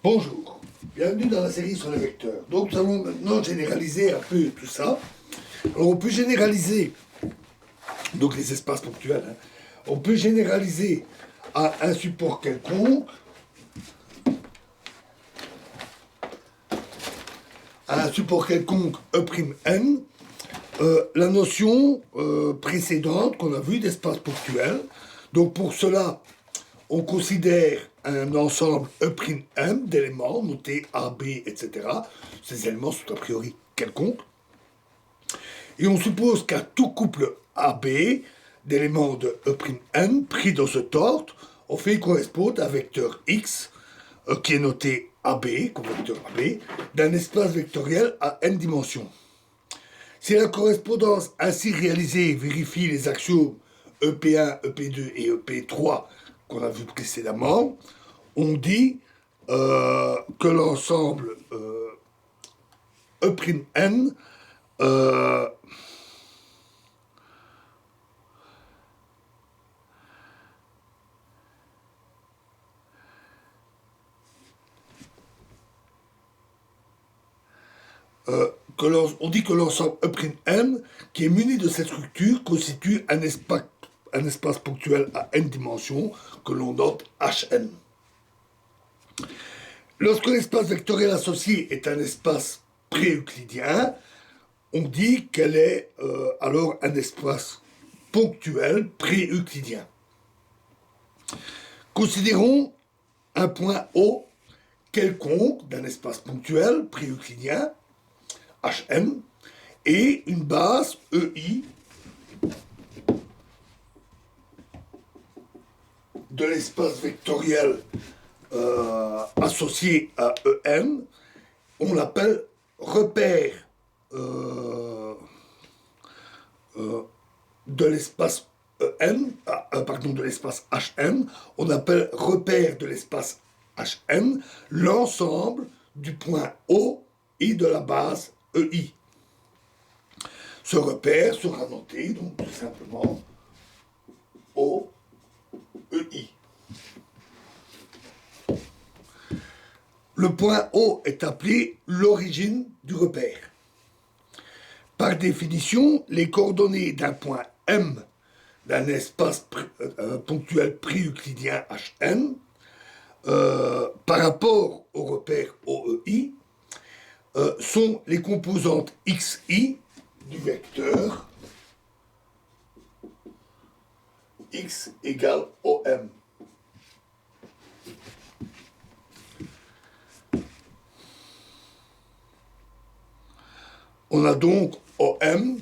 Bonjour, bienvenue dans la série sur les vecteurs. Donc nous allons maintenant généraliser un peu tout ça. Alors on peut généraliser, donc les espaces ponctuels, on peut généraliser à un support quelconque, E'(n), la notion précédente qu'on a vue d'espace ponctuel. Donc pour cela, on considère un ensemble E'(m) d'éléments notés A, B, etc. Ces éléments sont a priori quelconques. Et on suppose qu'à tout couple AB d'éléments de E'(n) pris dans ce ordre, on fait correspondre à un vecteur X qui est noté AB, comme vecteur AB, d'un espace vectoriel à n dimensions. Si la correspondance ainsi réalisée vérifie les axiomes EP1, EP2 et EP3 qu'on a vu précédemment, on dit que l'ensemble E'(n) on dit que l'ensemble E'(n) qui est muni de cette structure constitue un espace ponctuel à n dimensions que l'on note Hn. Lorsque l'espace vectoriel associé est un espace pré-euclidien, on dit qu'elle est alors un espace ponctuel pré-euclidien. Considérons un point O quelconque d'un espace ponctuel pré-euclidien, Hn, et une base EI de l'espace vectoriel associé à En, on l'appelle repère de l'espace de l'espace Hn, on appelle repère de l'espace Hn l'ensemble du point O et de la base EI. Ce repère sera noté donc tout simplement OEI. Le point O est appelé l'origine du repère. Par définition, les coordonnées d'un point M d'un espace ponctuel pré-euclidien Hn par rapport au repère OEI sont les composantes XI du vecteur X égale OM. On a donc OM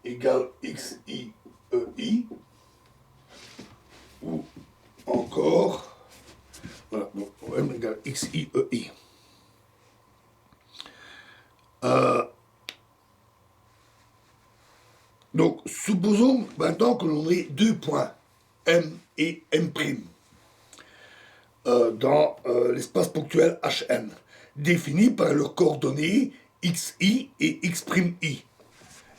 égale XI EI, ou encore, voilà, donc OM égale XI EI. Donc, supposons maintenant que l'on ait deux points, M et M', dans l'espace ponctuel Hn, définis par leurs coordonnées xi et x'I.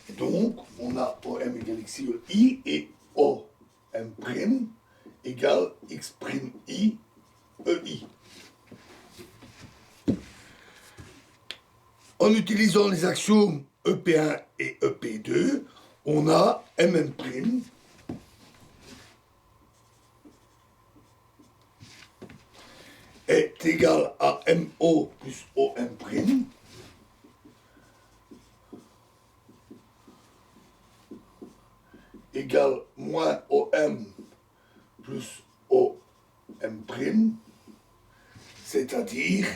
Et donc, on a OM égale xi et OM' égale x'I EI. En utilisant les axiomes EP1 et EP2, on a MM' est égal à MO plus OM' égale moins OM plus OM', c'est-à-dire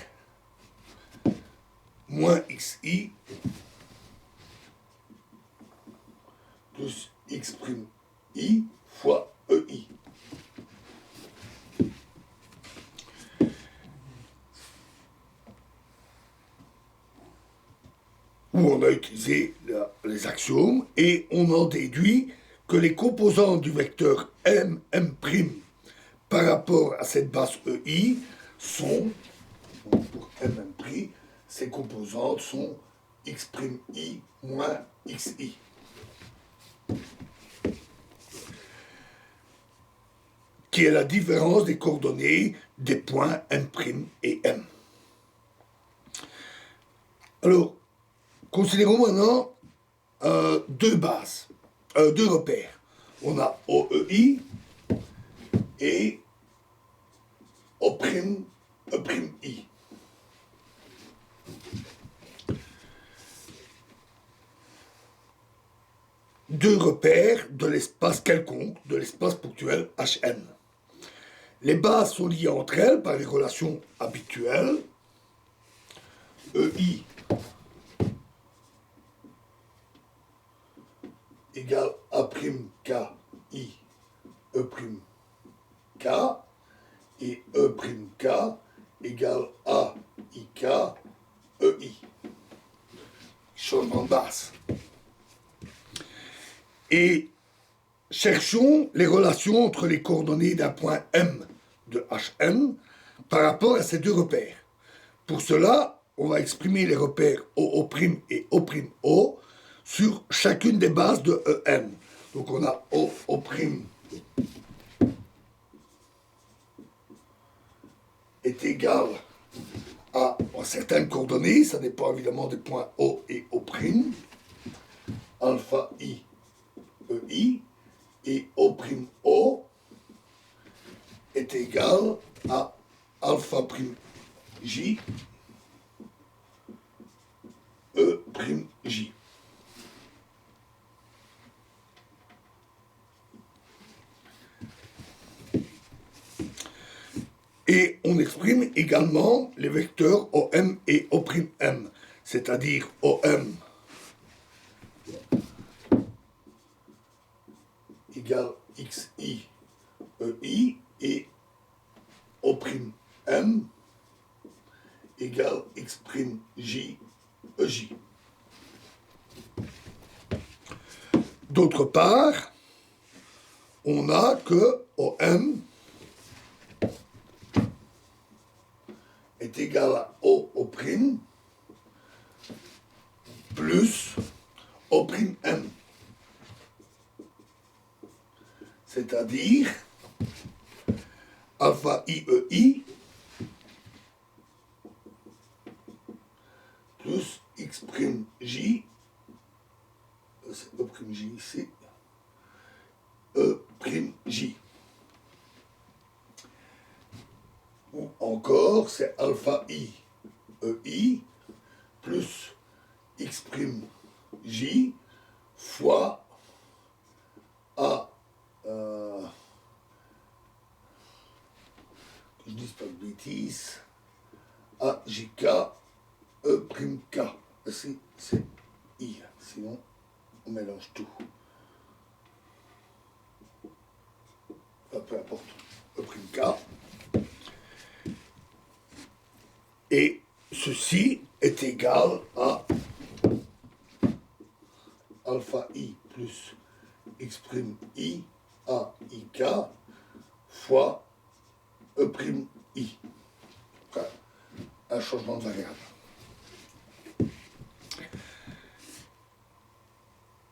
moins XI plus x'I fois EI. Où on a utilisé les axiomes et on en déduit que les composantes du vecteur M' par rapport à cette base EI sont, pour M', ces composantes sont x'I moins xi. qui est la différence des coordonnées des points M' et M. Alors, considérons maintenant deux bases, deux repères. On a OEI et O'I. Deux repères de l'espace quelconque, de l'espace ponctuel Hn. Les bases sont liées entre elles par les relations habituelles. EI égale A'K I E'K et E'K égale AIK EI. Changement de base. Et cherchons les relations entre les coordonnées d'un point M de Hn par rapport à ces deux repères. Pour cela, on va exprimer les repères OO' et O'O' sur chacune des bases de EM. Donc on a OO' est égal à certaines coordonnées, ça dépend évidemment des points O et O', alpha I EI, et O'O est égal à alpha prime J E'J. Et on exprime également les vecteurs OM et O'M, c'est-à-dire OM égale XI EI et O'M égale X'J EJ. D'autre part, on a que OM est égal à OO' plus O'M, c'est-à-dire alpha IEI plus X'J, c'est E'J ici, E'J. Ou encore, c'est alpha I EI plus X'J fois A, que je dise pas de bêtises, AJK E'K. C'est I, sinon on mélange tout. Peu importe, E'K. Et ceci est égal à alpha I plus X'I AIK fois E'I. Enfin, un changement de variable.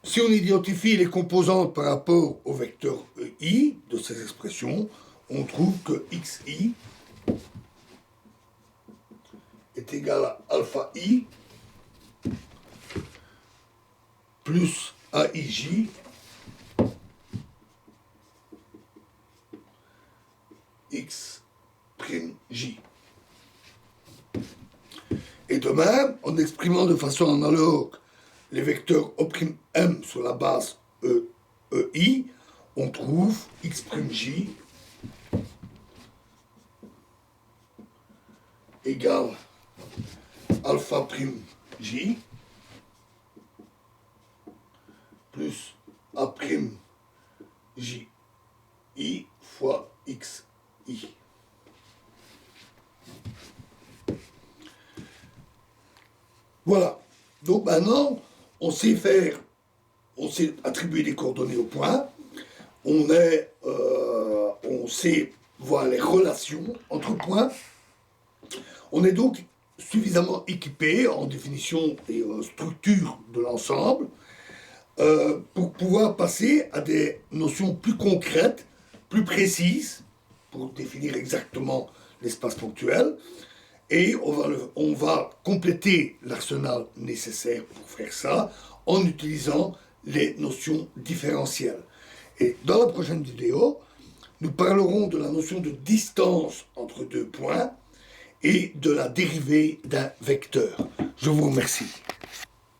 Si on identifie les composantes par rapport au vecteur EI de ces expressions, on trouve que XI est égal à alpha I plus AIJ X'J. Et de même, en exprimant de façon analogue les vecteurs O'M sur la base EI, on trouve X'J égale alpha prime J plus A prime J I fois XI. Voilà. Donc maintenant, on sait attribuer des coordonnées au point. On sait voir les relations entre points. On est donc suffisamment équipé en définition et structure de l'ensemble pour pouvoir passer à des notions plus concrètes, plus précises, pour définir exactement l'espace ponctuel. Et on va compléter l'arsenal nécessaire pour faire ça en utilisant les notions différentielles. Et dans la prochaine vidéo, nous parlerons de la notion de distance entre deux points et de la dérivée d'un vecteur. Je vous remercie.